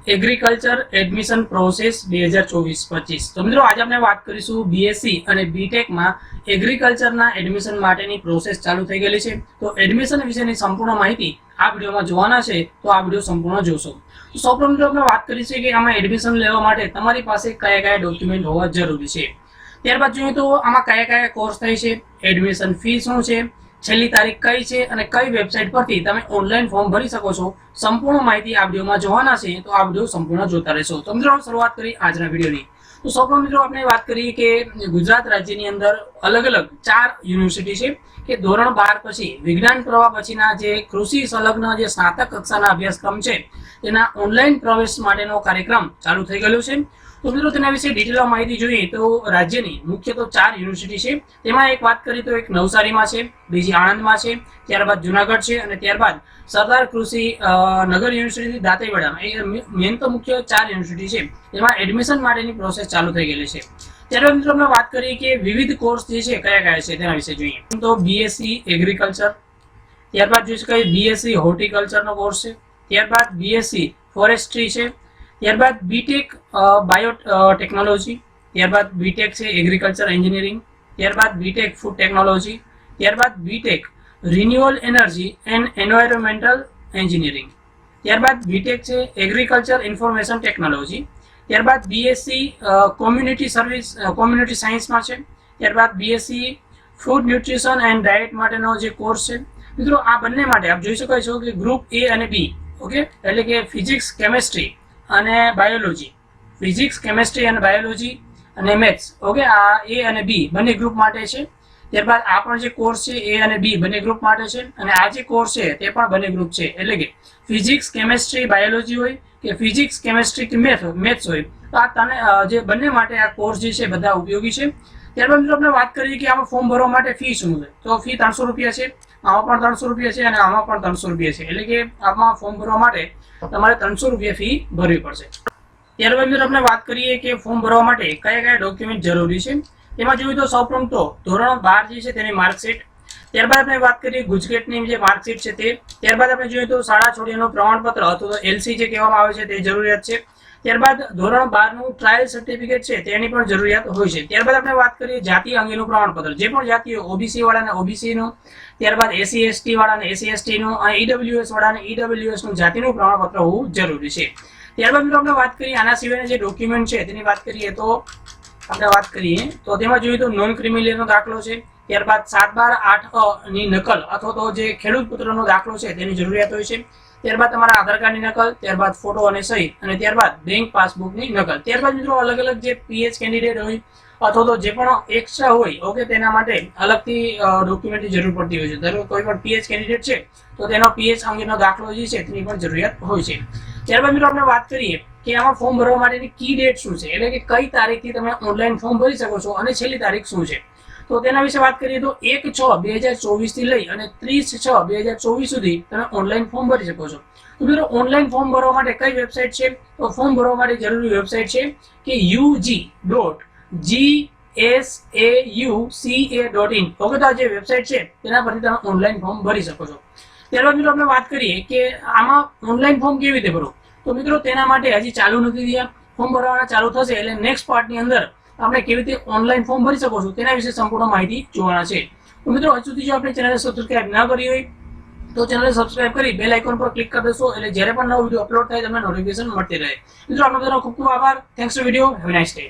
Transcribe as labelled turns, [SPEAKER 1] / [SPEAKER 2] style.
[SPEAKER 1] Agriculture admission process 2024-25। તો મિત્રો આજે આપણે વાત કરીશું બીએસસી અને બીટેક માં એગ્રીકલ્ચરના એડમિશન માટેની પ્રોસેસ ચાલુ થઈ ગયેલી છે। તો એડમિશન વિશેની સંપૂર્ણ માહિતી આ વિડિયોમાં જોવાના છે, તો આ વિડિયો સંપૂર્ણ જોશો। તો સૌપ્રથમ મિત્રો આપણે વાત કરીશું કે આમાં એડમિશન લેવા માટે તમારી પાસે કયા કયા ડોક્યુમેન્ટ હોવા જરૂરી છે। ત્યારબાદ જોઈએ તો આમાં કયા કયા કોર્સ થાય છે, એડમિશન ફી શું છે, છેલ્લી તારીખ કઈ છે અને કઈ વેબસાઇટ પરથી તમે ઓનલાઈન ફોર્મ ભરી શકો છો, સંપૂર્ણ માહિતી આ વિડિયોમાં જોવાના છે। તો આ વિડિયો સંપૂર્ણ જોતા રહેશો। તો મિત્રો શરૂઆત કરી આજના વિડિયોની। તો સૌપ્રથમ મિત્રો આપણે વાત કરીએ કે ગુજરાત રાજ્યની અંદર અલગ અલગ 4 યુનિવર્સિટી છે કે ધોરણ 12 પછી વિજ્ઞાન પ્રવાહ પછીના જે કૃષિ સંલગ્ન જે સ્નાતક કક્ષાના અભ્યાસક્રમ છે તેના ઓનલાઈન પ્રવેશ માટેનો કાર્યક્રમ ચાલુ થઈ ગયો છે। તો મિત્રો તેના વિશે ડિટેલમાં માહિતી જોઈએ તો રાજ્યની મુખ્ય તો 4 યુનિવર્સિટી છે। તેમાં એક વાત કરીએ તો એક નવસારીમાં છે, બીજી આણંદમાં છે, ત્યારબાદ જુનાગઢ છે અને ત્યારબાદ સરદાર કૃષિ નગર યુનિવર્સિટી દાંતીવાડામાં। એ મેન તો મુખ્ય 4 યુનિવર્સિટી છે, તેમાં એડમિશન માટેની પ્રોસેસ ચાલુ થઈ ગયેલી છે। ત્યારબાદ મિત્રો આપણે વાત કરીએ કે વિવિધ કોર્સ જે છે કયા કયા છે તેના વિશે જોઈએ તો બીએસસી એગ્રીકલ્ચર, ત્યારબાદ જોઈ શકાય બીએસસી હોર્ટિકલ્ચરનો કોર્સ છે, ત્યારબાદ બીએસસી ફોરેસ્ટ્રી છે, ત્યારબાદ બીટેક બાયોટેકનોલોજી, ત્યારબાદ બીટેક છે એગ્રીકલ્ચર એન્જિનિયરિંગ, ત્યારબાદ બીટેક ફૂડ ટેકનોલોજી, ત્યારબાદ BTech renewal energy and environmental engineering, ત્યારબાદ બીટેક છે એગ્રીકલ્ચર ઇન્ફોર્મેશન ટેકનોલોજી, ત્યારબાદ બીએસસી કોમ્યુનિટી સાયન્સમાં છે, ત્યારબાદ BSc food nutrition and diet માટેનો જે કોર્સ છે। મિત્રો આ બંને માટે આપ જોઈ શકો છો કે ગ્રુપ એ અને બી, ઓકે, એટલે કે ફિઝિક્સ કેમેસ્ટ્રી અને બાયોલોજી, ફિઝિક્સ કેમેસ્ટ્રી અને બાયોલોજી અને મેથ્સ, ઓકે, આ એ અને બી બંને ગ્રુપ માટે છે। ત્યારબાદ આ પણ જે કોર્સ છે એ અને બી બંને ગ્રુપ માટે છે અને આ જે કોર્સ છે તે પણ બંને ગ્રુપ છે, એટલે કે ફિઝિક્સ કેમેસ્ટ્રી બાયોલોજી હોય કે ફિઝિક્સ કેમેસ્ટ્રી કે મેથ્સ હોય, તો આ જે બંને માટે આ કોર્સ જે છે બધા ઉપયોગી છે। ત્યારબાદ મિત્રો આપણે વાત કરીએ કે આમાં ફોર્મ ભરવા માટે ફી શું છે, તો ફી 300 રૂપિયા છે, આમાં પણ 300 રૂપિયા છે અને આમાં પણ 300 રૂપિયા છે, એટલે કે આમાં ફોર્મ ભરવા માટે તમારે 300 રૂપિયા ફી ભરવી પડશે। ત્યારબાદ મિત્રો આપણે વાત કરીએ કે ફોર્મ ભરવા માટે કયા કયા ડોક્યુમેન્ટ જરૂરી છે, તેમાં જોઈએ તો સૌપ્રથમ તો ધોરણ 12 જે છે તેની માર્કશીટ, ત્યારબાદ આપણે વાત કરીએ ગુજકેટની જે માર્કશીટ છે તે, ત્યારબાદ આપણે જોઈએ તો શાળા છોડીનું પ્રમાણપત્ર અથવા તો એલસી જે કહેવામાં આવે છે તે જરૂરિયાત છે, ત્યારબાદ ધોરણ 12 નું ટ્રાયલ સર્ટિફિકેટ છે તેની પણ જરૂરિયાત હોય છે। ત્યારબાદ આપણે વાત કરીએ જાતિ અંગેનું પ્રમાણપત્ર, જે પણ જાતિઓ ઓબીસી વાળાને ઓબીસી નું, ત્યારબાદ એસસી એસટી વાળાને એસસી એસટી નું અને ઈડબ્લ્યુએસ વાળાને ઈડબ્લ્યુએસ નું જાતિનું પ્રમાણપત્ર હોવું જરૂરી છે। ત્યારબાદ મિત્રો આપણે વાત કરીએ આના સિવાયના જે ડોક્યુમેન્ટ છે તેની વાત કરીએ તો આપણે વાત કરીએ તો તેમાં જોઈએ તો નોન ક્રિમિલિયરનો દાખલો છે, ત્યારબાદ 7/12/8 ની નકલ અથવા તો જે ખેડૂત પુત્રનો દાખલો છે તેની જરૂરિયાત હોય છે, ત્યારબાદ તમારા આધાર કાર્ડની નકલ, ત્યારબાદ ફોટો અને સહી અને ત્યારબાદ બેંક પાસબુકની નકલ। ત્યારબાદ મિત્રો અલગ અલગ જે પીએચ કેન્ડિડેટ હોય અથવા તો જે પણ એક્સ્ટ્રા હોય, ઓકે, તેના માટે અલગથી ડોક્યુમેન્ટની જરૂર પડતી હોય છે। ધારો કોઈ પણ પીએચ કેન્ડિડેટ છે તો તેનો પીએચ અંગેનો દાખલો જે છે તેની પણ જરૂરિયાત હોય છે। ત્યારબાદ મિત્રો આપણે વાત કરીએ કે આમાં ફોર્મ ભરવા માટેની કી ડેટ શું છે, એટલે કે કઈ તારીખથી તમે ઓનલાઈન ફોર્મ ભરી શકો છો અને છેલ્લી તારીખ શું છે, તો તેના વિશે વાત કરીએ તો 1/6/2024 થી લઈ અને 30/6/2024 સુધી તમે ઓનલાઈન ફોર્મ ભરી શકો છો। તો મિત્રો ઓનલાઈન ફોર્મ ભરવા માટે કઈ વેબસાઇટ છે, તો ફોર્મ ભરવા માટે જરૂરી વેબસાઇટ છે કે ug.gsauca.in, ઓકે, તો આ જે વેબસાઇટ છે તેના પરથી તમે ઓનલાઈન ફોર્મ ભરી શકો છો। ત્યારબાદ મિત્રો આપણે વાત કરીએ કે આમાં ઓનલાઈન ફોર્મ કેવી રીતે ભરવું, તો મિત્રો તેના માટે હજી ચાલુ નથી થયા, ફોર્મ ભરવાના ચાલુ થશે એટલે નેક્સ્ટ પાર્ટની અંદર આપણે કેવી રીતે ઓનલાઈન ફોર્મ ભરી શકો છો તેના વિશે સંપૂર્ણ માહિતી જોવાના છે। તો મિત્રો હજુ સુધી જો આપણે ચેનલને સબસ્ક્રાઇબ ના કરી હોય તો ચેનલને સબસ્ક્રાઇબ કરી બેલ આઇકોન પર ક્લિક કરી દેશો, એટલે જ્યારે પણ નવો વિડીયો અપલોડ થાય તમને નોટિફિકેશન મળતી રહે। મિત્રો આપનો બધાનો ખૂબ ખૂબ આભાર। Thanks for video, have a nice day.